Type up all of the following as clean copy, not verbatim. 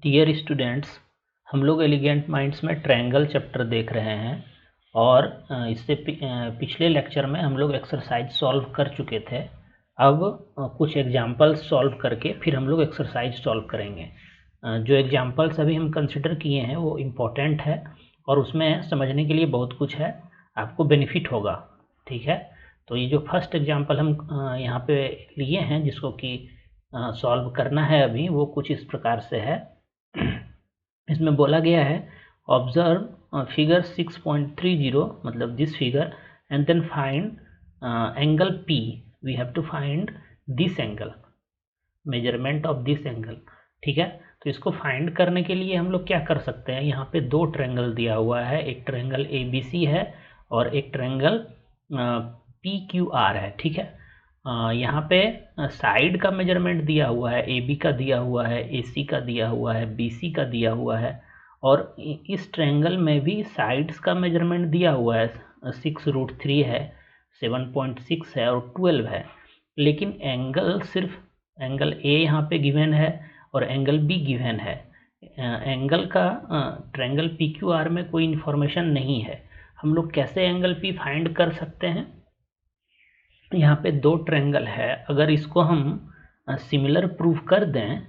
Dear students, हम लोग elegant minds में ट्रायंगल चैप्टर देख रहे हैं और इससे पिछले लेक्चर में हम लोग एक्सरसाइज सॉल्व कर चुके थे। अब कुछ एग्जांपल्स सॉल्व करके फिर हम लोग एक्सरसाइज सॉल्व करेंगे। जो एग्जांपल्स अभी हम कंसिडर किए हैं वो इम्पोर्टेंट है और उसमें समझने के लिए बहुत कुछ है, आपको बेनिफिट होगा। ठीक है, तो ये जो फर्स्ट एग्जांपल हम यहाँ पे लिए हैं जिसको कि सॉल्व करना है अभी, वो कुछ इस प्रकार से है। इसमें बोला गया है ऑब्जर्व फिगर 6.30, मतलब this figure, and then find angle P। We have to find this angle, measurement of this angle. ठीक है, तो इसको फाइंड करने के लिए हम लोग क्या कर सकते हैं, यहाँ पे दो ट्रायंगल दिया हुआ है, एक ट्रायंगल ABC है और एक ट्रायंगल PQR है। ठीक है, यहाँ पे साइड का मेजरमेंट दिया हुआ है, AB का दिया हुआ है, AC का दिया हुआ है, BC का दिया हुआ है और इस ट्रायंगल में भी साइड्स का मेजरमेंट दिया हुआ है। 6√3 है, 7.6 है और 12 है, लेकिन एंगल सिर्फ एंगल A यहाँ पे गिवन है और एंगल B गिवन है। एंगल का ट्रायंगल PQR में कोई इन्फॉर्मेशन नहीं है। हम लोग कैसे एंगल P फाइंड कर सकते हैं? यहाँ पे दो ट्रायंगल है, अगर इसको हम सिमिलर प्रूव कर दें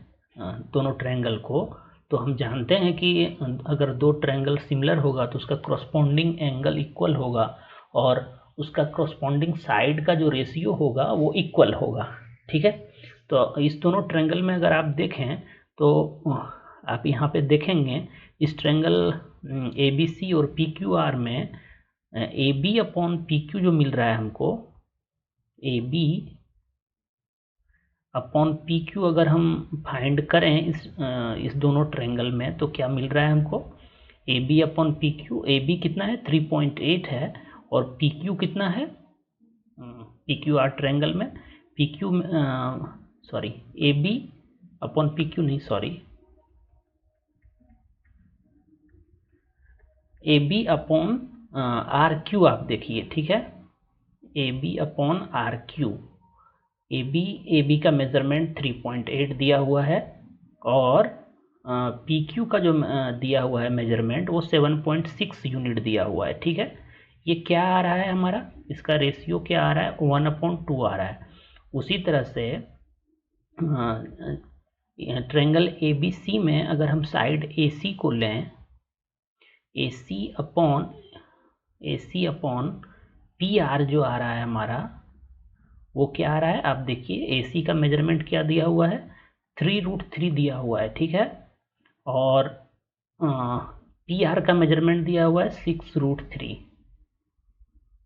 दोनों ट्रायंगल को, तो हम जानते हैं कि अगर दो ट्रायंगल सिमिलर होगा तो उसका करस्पॉन्डिंग एंगल इक्वल होगा और उसका करस्पॉन्डिंग साइड का जो रेशियो होगा वो इक्वल होगा। ठीक है, तो इस दोनों ट्रायंगल में अगर आप देखें तो आप यहाँ पे देखेंगे इस ट्रायंगल ABC और PQR में AB अपॉन PQ जो मिल रहा है हमको, AB अपॉन PQ अगर हम फाइंड करें इस दोनों ट्रायंगल में तो क्या मिल रहा है हमको, AB अपॉन PQ। AB कितना है, 3.8 है और PQ कितना है, PQR ट्रायंगल में PQ sorry AB upon PQ नहीं, सॉरी AB अपॉन RQ आप देखिए। ठीक है, AB अपॉन RQ, AB का मेजरमेंट 3.8 दिया हुआ है और PQ का जो दिया हुआ है मेजरमेंट वो 7.6 यूनिट दिया हुआ है। ठीक है, ये क्या आ रहा है हमारा, इसका रेशियो क्या आ रहा है, 1/2 आ रहा है। उसी तरह से ट्रायंगल ABC में अगर हम साइड AC को लें, AC अपॉन PR जो आ रहा है हमारा, वो क्या आ रहा है, आप देखिए AC का मेजरमेंट क्या दिया हुआ है, 3√3 दिया हुआ है। ठीक है, और PR का मेजरमेंट दिया हुआ है 6√3।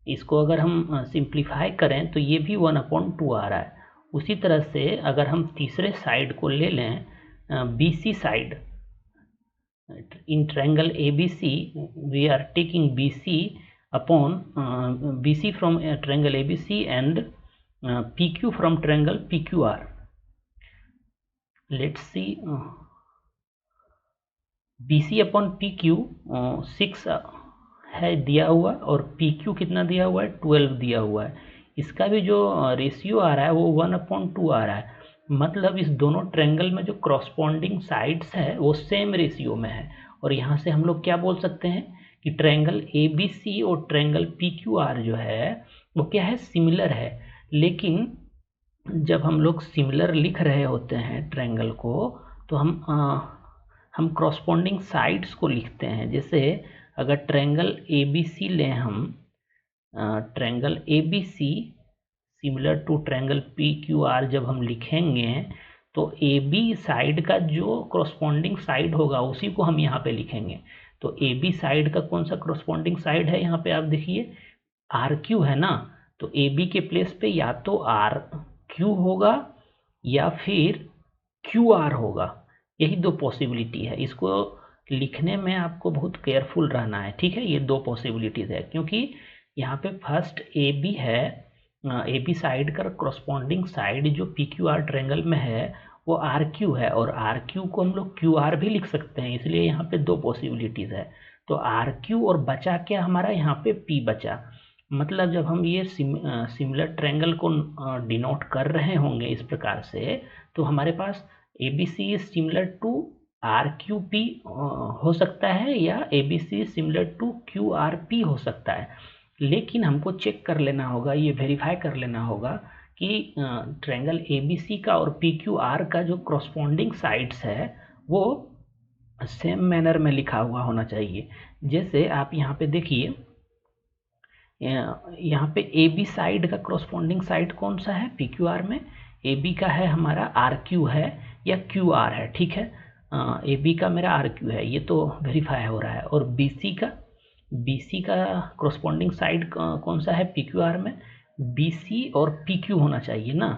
इसको अगर हम सिंप्लीफाई करें तो ये भी 1/2 आ रहा है। उसी तरह से अगर हम तीसरे साइड को ले लें, BC side, in triangle ABC we are taking BC from triangle ABC and PQ from triangle PQR. Let's see, BC upon PQ 6 है दिया हुआ और PQ कितना दिया हुआ है, 12 दिया हुआ है। इसका भी जो रेशियो आ रहा है वो 1/2 आ रहा है। मतलब इस दोनों ट्रायंगल में जो क्रॉसपॉन्डिंग साइड्स है वो सेम रेशियो में है और यहाँ से हम लोग क्या बोल सकते हैं कि ट्रायंगल ABC और ट्रायंगल PQR जो है वो क्या है, सिमिलर है। लेकिन जब हम लोग सिमिलर लिख रहे होते हैं ट्रायंगल को तो हम क्रॉसपॉन्डिंग साइड्स को लिखते हैं। जैसे अगर ट्रायंगल ABC लें हम, triangle ABC similar to triangle PQR जब हम लिखेंगे तो AB साइड का जो क्रॉसपॉन्डिंग साइड होगा उसी को हम यहाँ पे लिखेंगे। तो AB साइड का कौन सा क्रॉसपॉन्डिंग साइड है, यहाँ पे आप देखिए RQ है ना, तो AB के प्लेस पे या तो RQ होगा या फिर QR होगा, यही दो पॉसिबिलिटी है। इसको लिखने में आपको बहुत केयरफुल रहना है। ठीक है, ये दो पॉसिबिलिटीज है क्योंकि यहाँ पे फर्स्ट AB है, AB साइड का करस्पॉन्डिंग साइड जो PQR ट्रायंगल में है वो RQ है और RQ को हम लोग QR भी लिख सकते हैं, इसलिए यहाँ पे दो पॉसिबिलिटीज है। तो RQ और बचा क्या हमारा, यहाँ पे P बचा। मतलब जब हम ये सिमिलर ट्रायंगल को डिनोट कर रहे होंगे इस प्रकार से, तो हमारे पास ABC is similar to R Q P हो सकता है या A B C similar to Q R P हो सकता है, लेकिन हमको चेक कर लेना होगा, ये वेरीफाई कर लेना होगा कि ट्रायंगल ए बी सी का और पी क्यू आर का जो क्रॉसपोंडिंग साइड्स है वो सेम मैनर में लिखा हुआ होना चाहिए। जैसे आप यहाँ पे देखिए, यहाँ पे ए बी साइड का क्रॉसपोंडिंग साइड कौन सा है पी क्यू आर में, ए बी का है हमारा आर क्यू है या क्यू आर है, ठीक है। ए बी का मेरा आर क्यू है, ये तो वेरीफाई हो रहा है। और बी सी का क्रॉसपोंडिंग साइड कौन सा है पी क्यू आर में, बी सी और पी क्यू होना चाहिए ना।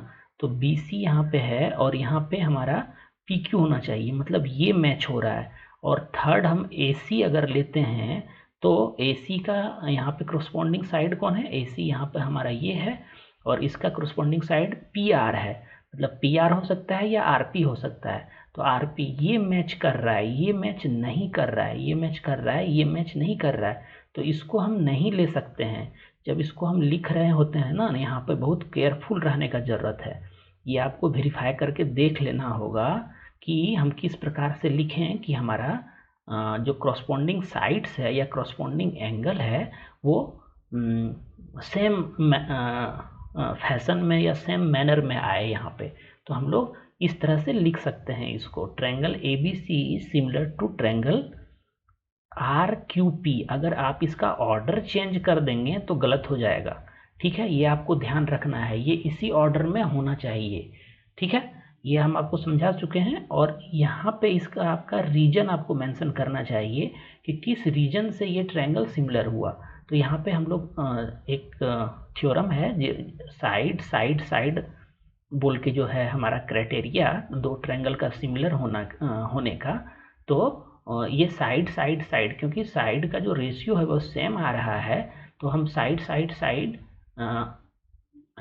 तो बी सी यहाँ पे है और यहाँ पे हमारा पी क्यू होना चाहिए, मतलब ये मैच हो रहा है। और थर्ड हम ए सी अगर लेते हैं तो ए सी का यहाँ पे क्रॉसपोंडिंग साइड कौन है, ए सी यहाँ पे हमारा ये है और इसका क्रॉसपोंडिंग साइड पी आर है, मतलब पी आर हो सकता है या आर पी हो सकता है। तो आर पी ये मैच कर रहा है, ये मैच नहीं कर रहा है, ये मैच कर रहा है, ये मैच नहीं कर रहा है, तो इसको हम नहीं ले सकते हैं। जब इसको हम लिख रहे होते हैं ना, यहाँ पे बहुत केयरफुल रहने का ज़रूरत है। ये आपको वेरीफाई करके देख लेना होगा कि हम किस प्रकार से लिखें कि हमारा जो क्रॉसपोंडिंग साइड्स है या क्रॉसपोंडिंग एंगल है वो सेम फैशन में या सेम मैनर में आए यहाँ पे। तो हम लोग इस तरह से लिख सकते हैं इसको, triangle A B C similar to triangle R Q P. अगर आप इसका ऑर्डर चेंज कर देंगे तो गलत हो जाएगा, ठीक है, ये आपको ध्यान रखना है, ये इसी ऑर्डर में होना चाहिए, ठीक है। ये हम आपको समझा चुके हैं। और यहाँ पे इसका आपका रीजन आपको मेंशन करना चाहिए कि किस रीजन से ये ट्रायंगल सिमिलर हुआ। तो यहाँ पे हम लोग एक थ्योरम है साइड साइड साइड बोल के, जो है हमारा क्राइटेरिया दो ट्रायंगल का सिमिलर होने का। तो ये साइड साइड साइड, क्योंकि साइड का जो रेशियो है वो सेम आ रहा है, तो हम साइड साइड साइड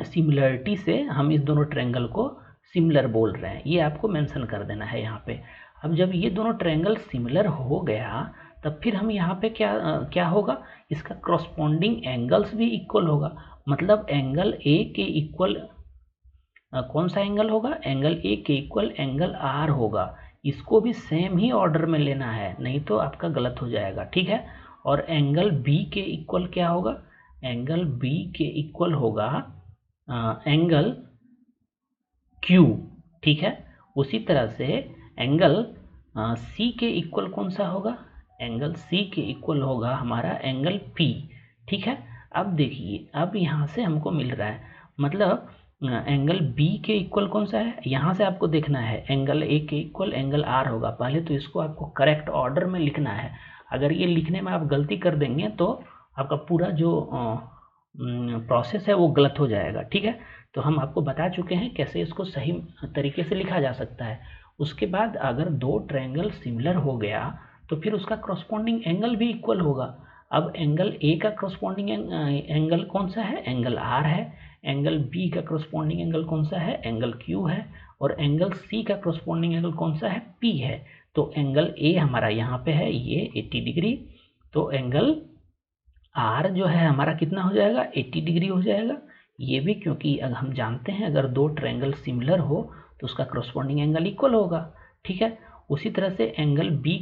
सिमिलरिटी से हम इस दोनों ट्रायंगल को सिमिलर बोल रहे हैं, ये आपको मेंशन कर देना है यहाँ पे। अब जब ये दोनों ट्रायंगल सिमिलर हो गया तब फिर हम यहाँ पे क्या होगा, इसका क्रॉसपोंडिंग एंगल्स भी इक्वल होगा, मतलब एंगल ए के इक्वल कौन सा एंगल होगा, एंगल ए के इक्वल एंगल आर होगा। इसको भी सेम ही ऑर्डर में लेना है, नहीं तो आपका गलत हो जाएगा, ठीक है। और एंगल बी के इक्वल क्या होगा, एंगल बी के इक्वल होगा एंगल क्यू, ठीक है। उसी तरह से एंगल सी के इक्वल कौन सा होगा, एंगल सी के इक्वल होगा हमारा एंगल पी, ठीक है। अब देखिए, अब यहाँ से हमको मिल रहा है, मतलब एंगल बी के इक्वल कौन सा है, यहाँ से आपको देखना है एंगल ए के इक्वल एंगल आर होगा। पहले तो इसको आपको करेक्ट ऑर्डर में लिखना है, अगर ये लिखने में आप गलती कर देंगे तो आपका पूरा जो प्रोसेस है वो गलत हो जाएगा, ठीक है। तो हम आपको बता चुके हैं कैसे इसको सही तरीके से लिखा जा सकता है। उसके बाद अगर दो ट्रायंगल सिमिलर हो गया तो फिर उसका क्रॉसपोंडिंग एंगल भी इक्वल होगा। अब एंगल ए का क्रॉसपोंडिंग एंगल कौन सा है, एंगल आर है। एंगल बी का क्रॉसपोंडिंग एंगल कौन सा है, एंगल क्यू है। और एंगल सी का क्रॉसपोंडिंग एंगल कौन सा है, पी है। तो एंगल ए हमारा यहाँ पे है ये 80 डिग्री, तो एंगल आर जो है हमारा कितना हो जाएगा, 80 डिग्री हो जाएगा। ये भी क्योंकि अगर हम जानते हैं अगर दो ट्रायंगल सिमिलर हो तो उसका क्रॉसपोंडिंग एंगल इक्वल होगा, ठीक है। उसी तरह से एंगल बी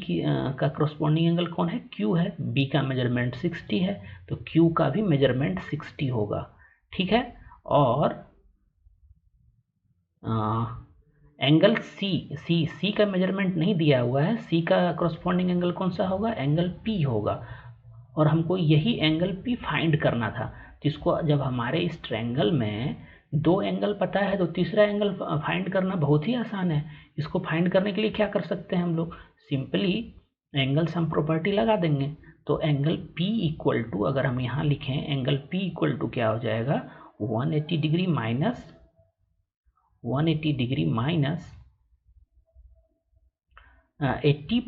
का क्रॉसपोंडिंग एंगल कौन है, क्यू है। बी का मेजरमेंट 60 है तो क्यू का भी मेजरमेंट 60 होगा, ठीक है। और एंगल सी का मेजरमेंट नहीं दिया हुआ है, सी का क्रॉसपोंडिंग एंगल कौन सा होगा, एंगल पी होगा। और हमको यही एंगल पी फाइंड करना था, जिसको जब हमारे इस ट्रायंगल में दो एंगल पता है तो तीसरा एंगल फाइंड करना बहुत ही आसान है। इसको फाइंड करने के लिए क्या कर सकते हैं हम लोग, सिंपली एंगल सम प्रॉपर्टी लगा देंगे। तो एंगल पी इक्वल टू, अगर हम यहाँ लिखें एंगल पी इक्वल टू क्या हो जाएगा, 180 डिग्री माइनस 80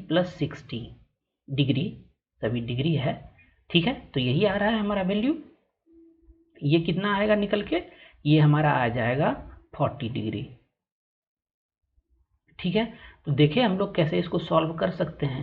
प्लस 60 डिग्री, सभी डिग्री है, ठीक है। तो यही आ रहा है हमारा वैल्यू। ये कितना आएगा निकल के, ये हमारा आ जाएगा 40 डिग्री, ठीक है। तो देखिए हम लोग कैसे इसको सॉल्व कर सकते हैं।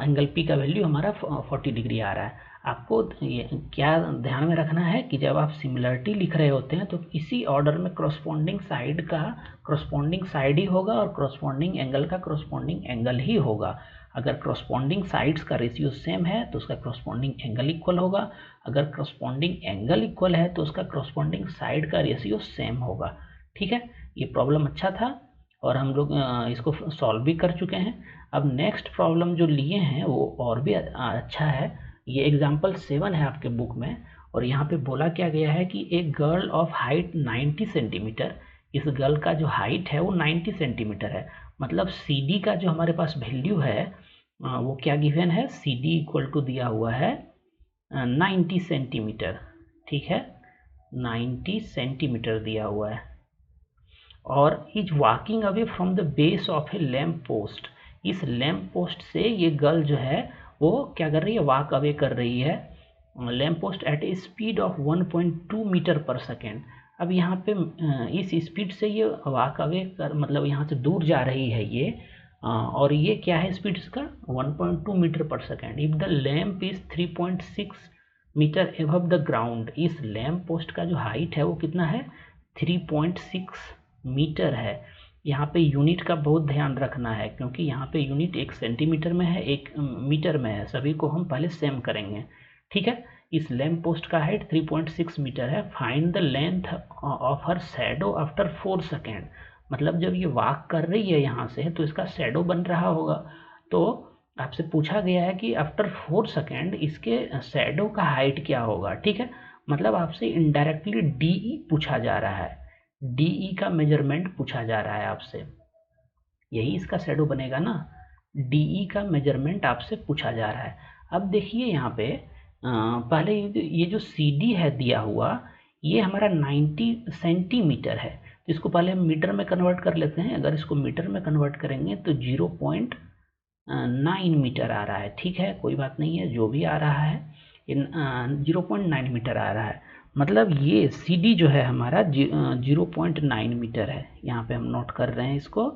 एंगल पी का वैल्यू हमारा 40 डिग्री आ रहा है। आपको ये क्या ध्यान में रखना है कि जब आप सिमिलरिटी लिख रहे होते हैं तो इसी ऑर्डर में करस्पॉन्डिंग साइड का करस्पॉन्डिंग साइड ही होगा और करस्पॉन्डिंग एंगल का करस्पॉन्डिंग एंगल ही होगा। अगर करस्पॉन्डिंग साइड्स का रेशियो सेम है तो उसका करस्पॉन्डिंग एंगल इक्वल होगा, अगर करस्पॉन्डिंग एंगल इक्वल है तो उसका करस्पॉन्डिंग साइड का रेशियो सेम होगा। ठीक है, ये प्रॉब्लम अच्छा था और हम लोग इसको सॉल्व भी कर चुके हैं। अब नेक्स्ट प्रॉब्लम जो लिए हैं वो और भी अच्छा है। ये एग्जाम्पल 7 है आपके बुक में और यहाँ पे बोला क्या गया है कि एक गर्ल ऑफ हाइट 90 सेंटीमीटर, इस गर्ल का जो हाइट है वो 90 सेंटीमीटर है। मतलब सी डी का जो हमारे पास वैल्यू है वो क्या गिवन है, सी डी इक्वल टू दिया हुआ है 90 सेंटीमीटर। ठीक है, 90 सेंटीमीटर दिया हुआ है और is walking away from the base of A lamp post. इस लैम्प पोस्ट से ये गर्ल जो है वो क्या कर रही है, वॉक अवे कर रही है lamp post at a speed of 1.2 metre per second. अब यहाँ पे इस स्पीड से ये वॉक अवे कर मतलब यहाँ से दूर जा रही है ये और ये क्या है स्पीड इसका 1.2 metre per second. If the lamp is 3.6 metre above the ground, इस लैम्प पोस्ट का जो हाइट है वो कितना है 3.6 मीटर है। यहाँ पे यूनिट का बहुत ध्यान रखना है क्योंकि यहाँ पे यूनिट एक सेंटीमीटर में है एक मीटर में है, सभी को हम पहले सेम करेंगे। ठीक है, इस लैम्प पोस्ट का हाइट 3.6 मीटर है। Find the length of her shadow after 4 second. मतलब जब ये वॉक कर रही है यहाँ से तो इसका शैडो बन रहा होगा, तो आपसे पूछा गया है कि आफ्टर 4 सेकेंड इसके शैडो का हाइट क्या होगा। ठीक है, मतलब आपसे इनडायरेक्टली डी पूछा जा रहा है, डी का मेजरमेंट पूछा जा रहा है आपसे, यही इसका शैडो बनेगा ना, डी का मेजरमेंट आपसे पूछा जा रहा है। अब देखिए यहाँ पे पहले ये जो सी डी है दिया हुआ ये हमारा 90 सेंटीमीटर है, तो इसको पहले हम मीटर में कन्वर्ट कर लेते हैं। अगर इसको मीटर में कन्वर्ट करेंगे तो 0.9 मीटर आ रहा है। ठीक है, कोई बात नहीं है, जो भी आ रहा है 0.9 मीटर आ रहा है। मतलब ये सी डी जो है हमारा 0.9 मीटर है, यहाँ पे हम नोट कर रहे हैं इसको,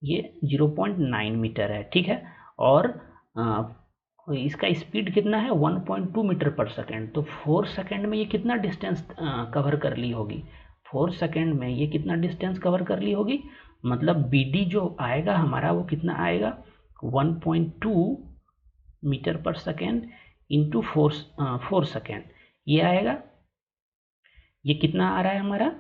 ये 0.9 मीटर है। ठीक है, और इसका स्पीड कितना है 1.2 मीटर पर सेकेंड, तो 4 सेकेंड में ये कितना डिस्टेंस कवर कर ली होगी, 4 सेकेंड में ये कितना डिस्टेंस कवर कर ली होगी। मतलब बी डी जो आएगा हमारा वो कितना आएगा 1.2 metre per second into 4 second, ये आएगा, ये कितना आ रहा है हमारा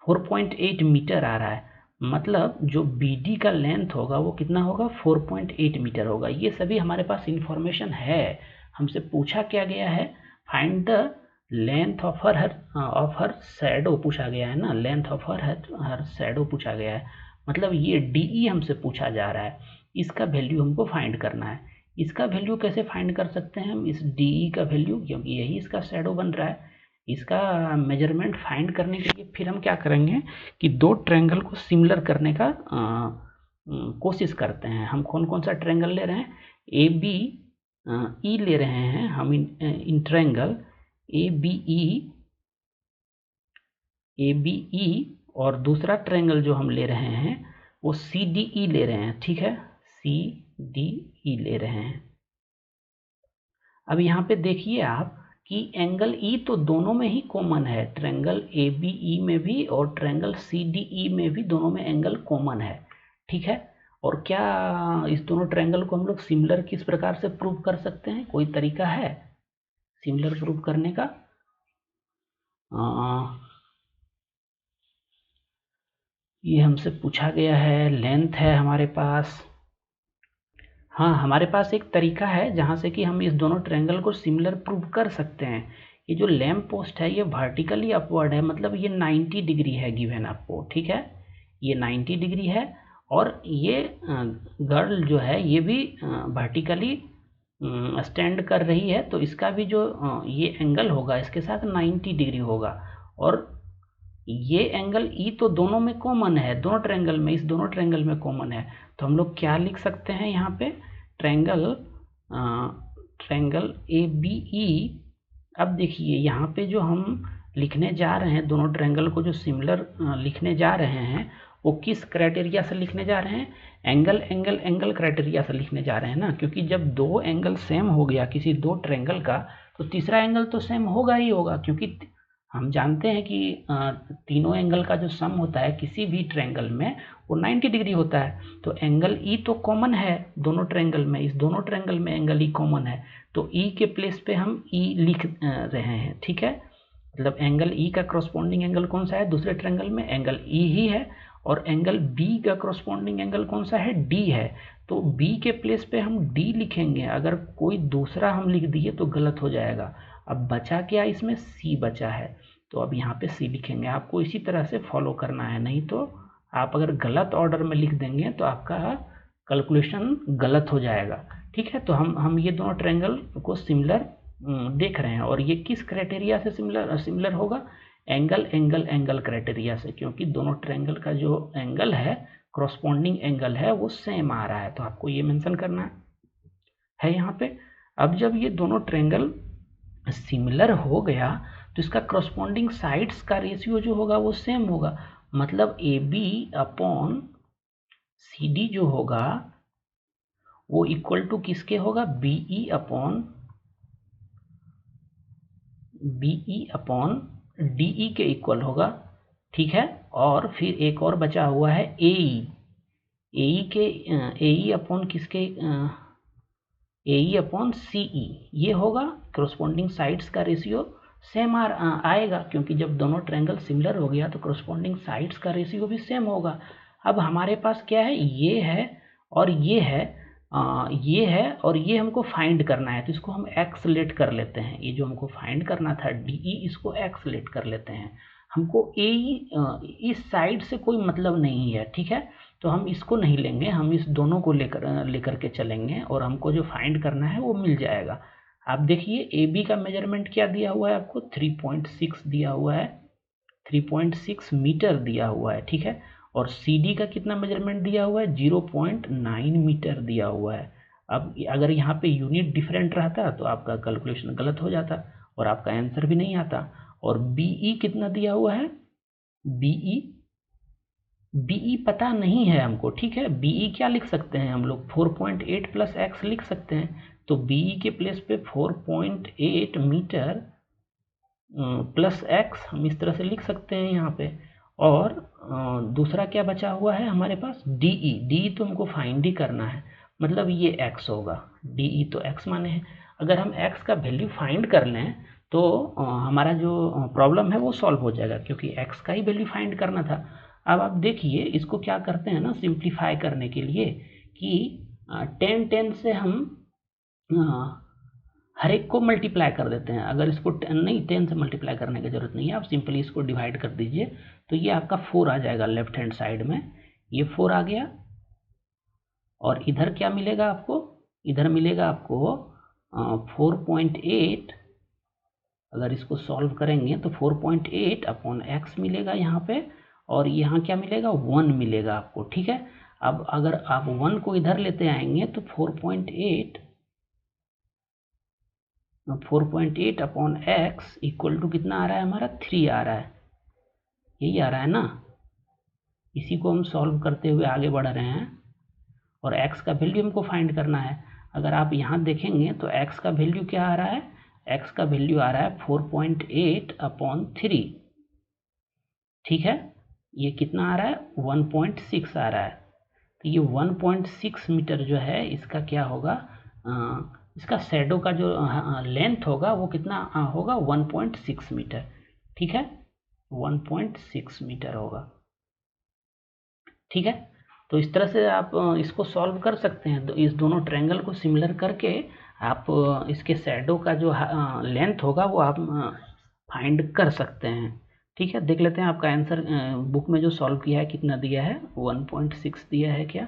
4.8 मीटर आ रहा है। मतलब जो बी डी का लेंथ होगा वो कितना होगा 4.8 मीटर होगा। ये सभी हमारे पास इंफॉर्मेशन है। हमसे पूछा क्या गया है, find the length of her shadow पूछा गया है ना, लेंथ ऑफ हर शैडो पूछा गया है। मतलब ये डी हमसे पूछा जा रहा है, इसका वैल्यू हमको फाइंड करना है। इसका वैल्यू कैसे फाइंड कर सकते हैं हम, इस डी का वैल्यू, क्योंकि यही इसका शैडो बन रहा है। इसका मेजरमेंट फाइंड करने के लिए फिर हम क्या करेंगे कि दो ट्रायंगल को सिमिलर करने का कोशिश करते हैं। हम कौन कौन सा ट्रायंगल ले रहे हैं, ए बी ई ले रहे हैं हम in triangle A B E और दूसरा ट्रायंगल जो हम ले रहे हैं वो सी डी ई ले रहे हैं। ठीक है, सी डी ई ले रहे हैं। अब यहाँ पे देखिए आप कि एंगल ई तो दोनों में ही कॉमन है, ट्रायंगल ए बी ई में भी और ट्रायंगल सी डी ई में भी, दोनों में एंगल कॉमन है। ठीक है, और क्या इस दोनों ट्रायंगल को हम लोग सिमिलर किस प्रकार से प्रूव कर सकते हैं, कोई तरीका है सिमिलर प्रूव करने का? ये हमसे पूछा गया है, लेंथ है हमारे पास। हाँ, हमारे पास एक तरीका है जहाँ से कि हम इस दोनों ट्रायंगल को सिमिलर प्रूव कर सकते हैं। ये जो लैम्प पोस्ट है ये वर्टिकली अपवर्ड है, मतलब ये 90 डिग्री है गिवन आपको। ठीक है, ये 90 डिग्री है और ये गर्ल जो है ये भी वर्टिकली स्टैंड कर रही है, तो इसका भी जो ये एंगल होगा इसके साथ 90 डिग्री होगा। और ये एंगल ई तो दोनों में कॉमन है, दोनों ट्रायंगल में, इस दोनों ट्रायंगल में कॉमन है। तो हम लोग क्या लिख सकते हैं यहाँ पे, ट्रायंगल ए बी ई। अब देखिए यहाँ पे जो हम लिखने जा रहे हैं, दोनों ट्रायंगल को जो सिमिलर लिखने जा रहे हैं वो किस क्राइटेरिया से लिखने जा रहे हैं? एंगल एंगल एंगल क्राइटेरिया से लिखने जा रहे हैं ना, क्योंकि जब दो एंगल सेम हो गया किसी दो ट्रायंगल का, तो तीसरा एंगल तो सेम होगा ही होगा, क्योंकि हम जानते हैं कि तीनों एंगल का जो सम होता है किसी भी ट्रायंगल में वो 90 डिग्री होता है। तो एंगल ई तो कॉमन है दोनों ट्रायंगल में, इस दोनों ट्रायंगल में एंगल ई कॉमन है, तो ई के प्लेस पे हम ई लिख रहे हैं। ठीक है, मतलब एंगल ई का करस्पॉन्डिंग एंगल कौन सा है दूसरे ट्रायंगल में? एंगल ई ही है। और एंगल बी का करस्पॉन्डिंग एंगल कौन सा है? डी है। तो बी के प्लेस पे हम डी लिखेंगे, अगर कोई दूसरा हम लिख दिए तो गलत हो जाएगा। अब बचा क्या इसमें? सी बचा है, तो अब यहाँ पे सी लिखेंगे। आपको इसी तरह से फॉलो करना है, नहीं तो आप अगर गलत ऑर्डर में लिख देंगे तो आपका कैलकुलेशन गलत हो जाएगा। ठीक है, तो हम ये दोनों ट्रायंगल को सिमिलर देख रहे हैं, और ये किस क्राइटेरिया से सिमिलर होगा? एंगल एंगल एंगल क्राइटेरिया से, क्योंकि दोनों ट्रायंगल का जो एंगल है, करस्पॉन्डिंग एंगल है, वो सेम आ रहा है। तो आपको ये मेंशन करना है यहाँ पे। अब जब ये दोनों ट्रायंगल सिमिलर हो गया तो इसका करस्पॉन्डिंग साइड्स का रेशियो जो होगा वो सेम होगा, मतलब A B upon C D जो होगा वो इक्वल टू किसके होगा? बीई अपॉन डीई के इक्वल होगा। ठीक है, और फिर एक और बचा हुआ है एई अपॉन किसके? एई अपॉन सीई, ये होगा करस्पॉन्डिंग साइड्स का रेशियो सेम आएगा, क्योंकि जब दोनों ट्रायंगल सिमिलर हो गया तो करस्पॉन्डिंग साइड्स का रेशियो भी सेम होगा। अब हमारे पास क्या है? ये है और ये है, ये है और ये हमको फाइंड करना है, तो इसको हम एक्स लेट कर लेते हैं। ये जो हमको फाइंड करना था डीई, इसको एक्स लेट कर लेते हैं। हमको इस साइड से कोई मतलब नहीं है। ठीक है, तो हम इसको नहीं लेंगे, हम इस दोनों को लेकर के चलेंगे, और हमको जो फाइंड करना है वो मिल जाएगा। आप देखिए ए बी का मेजरमेंट क्या दिया हुआ है आपको? 3.6 दिया हुआ है, 3.6 मीटर दिया हुआ है। ठीक है, और सी डी का कितना मेजरमेंट दिया हुआ है? 0.9 मीटर दिया हुआ है। अब अगर यहाँ पे यूनिट डिफरेंट रहता तो आपका कैलकुलेशन गलत हो जाता और आपका आंसर भी नहीं आता। और बीई कितना दिया हुआ है? बीई पता नहीं है हमको। ठीक है, बीई क्या लिख सकते हैं हम लोग? 4.8 प्लस एक्स लिख सकते हैं। तो बीई के प्लेस पे 4.8 मीटर प्लस एक्स हम इस तरह से लिख सकते हैं यहाँ पे। और दूसरा क्या बचा हुआ है हमारे पास? डीई तो हमको फाइंड ही करना है, मतलब ये एक्स होगा। डीई तो एक्स माने हैं। अगर हम एक्स का वैल्यू फाइंड कर लें तो हमारा जो प्रॉब्लम है वो सॉल्व हो जाएगा, क्योंकि एक्स का ही वैल्यू फाइंड करना था। अब आप देखिए इसको क्या करते हैं ना, सिंप्लीफाई करने के लिए कि 10 से हम हर एक को मल्टीप्लाई कर देते हैं। अगर इसको 10 से मल्टीप्लाई करने की ज़रूरत नहीं है, आप सिंपली इसको डिवाइड कर दीजिए, तो ये आपका 4 आ जाएगा लेफ्ट हैंड साइड में। ये 4 आ गया, और इधर क्या मिलेगा आपको? इधर मिलेगा आपको 4.8। अगर इसको सॉल्व करेंगे तो 4.8 अपॉन एक्स मिलेगा यहाँ पे, और यहाँ क्या मिलेगा? 1 मिलेगा आपको। ठीक है, अब अगर आप 1 को इधर लेते आएंगे तो 4.8 अपॉन एक्स इक्वल टू कितना आ रहा है हमारा? 3 आ रहा है। यही आ रहा है ना, इसी को हम सॉल्व करते हुए आगे बढ़ रहे हैं, और x का वैल्यू हमको फाइंड करना है। अगर आप यहाँ देखेंगे तो x का वैल्यू क्या आ रहा है? x का वैल्यू आ रहा है 4.8 अपॉन 3। ठीक है, ये कितना आ रहा है? 1.6 आ रहा है। तो ये 1.6 मीटर जो है इसका क्या होगा? इसका शैडो का जो लेंथ होगा वो कितना होगा? 1.6 मीटर। ठीक है, 1.6 मीटर होगा। ठीक है, तो इस तरह से आप इसको सॉल्व कर सकते हैं। तो इस दोनों ट्रायंगल को सिमिलर करके आप इसके शैडो का जो लेंथ होगा वो आप फाइंड कर सकते हैं। ठीक है, देख लेते हैं आपका आंसर बुक में जो सॉल्व किया है कितना दिया है? 1.6 दिया है क्या?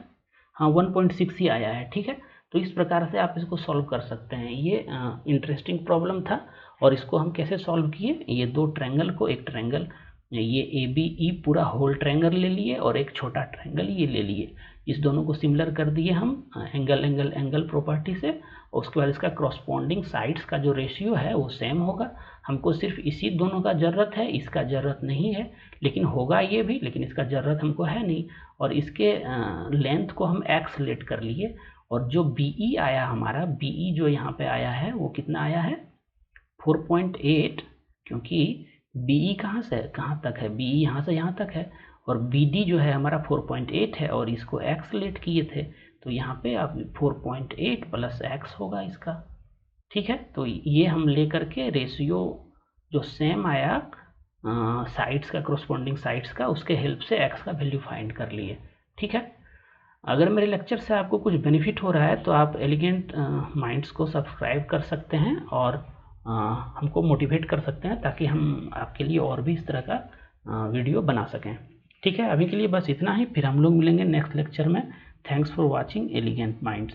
हाँ, 1.6 ही आया है। ठीक है, तो इस प्रकार से आप इसको सॉल्व कर सकते हैं। ये इंटरेस्टिंग प्रॉब्लम था, और इसको हम कैसे सॉल्व किए? ये दो ट्रायंगल को, एक ट्रायंगल ये ए बी ई पूरा होल ट्रायंगल ले लिए, और एक छोटा ट्रायंगल ये ले लिए। इस दोनों को सिमिलर कर दिए हम एंगल एंगल एंगल प्रॉपर्टी से, और उसके बाद इसका करस्पॉन्डिंग साइड्स का जो रेशियो है वो सेम होगा। हमको सिर्फ इसी दोनों का ज़रूरत है, इसका ज़रूरत नहीं है, लेकिन होगा ये भी, लेकिन इसका ज़रूरत हमको है नहीं। और इसके लेंथ को हम x सेलेक्ट कर लिए, और जो BE आया हमारा, BE जो यहाँ पे आया है वो कितना आया है 4.8, क्योंकि BE कहाँ से कहाँ तक है, BE यहाँ से यहाँ तक है, और BD जो है हमारा 4.8 है, और इसको x सेलेक्ट किए थे, तो यहाँ पे अब 4.8 प्लस x होगा इसका। ठीक है, तो ये हम ले करके रेशियो जो सेम आया साइड्स का, करस्पॉन्डिंग साइड्स का, उसके हेल्प से x का वैल्यू फाइंड कर लिए। ठीक है, अगर मेरे लेक्चर से आपको कुछ बेनिफिट हो रहा है तो आप एलिगेंट माइंड्स को सब्सक्राइब कर सकते हैं और हमको मोटिवेट कर सकते हैं, ताकि हम आपके लिए और भी इस तरह का वीडियो बना सकें। ठीक है, अभी के लिए बस इतना ही, फिर हम लोग मिलेंगे नेक्स्ट लेक्चर में। Thanks for watching elegant minds.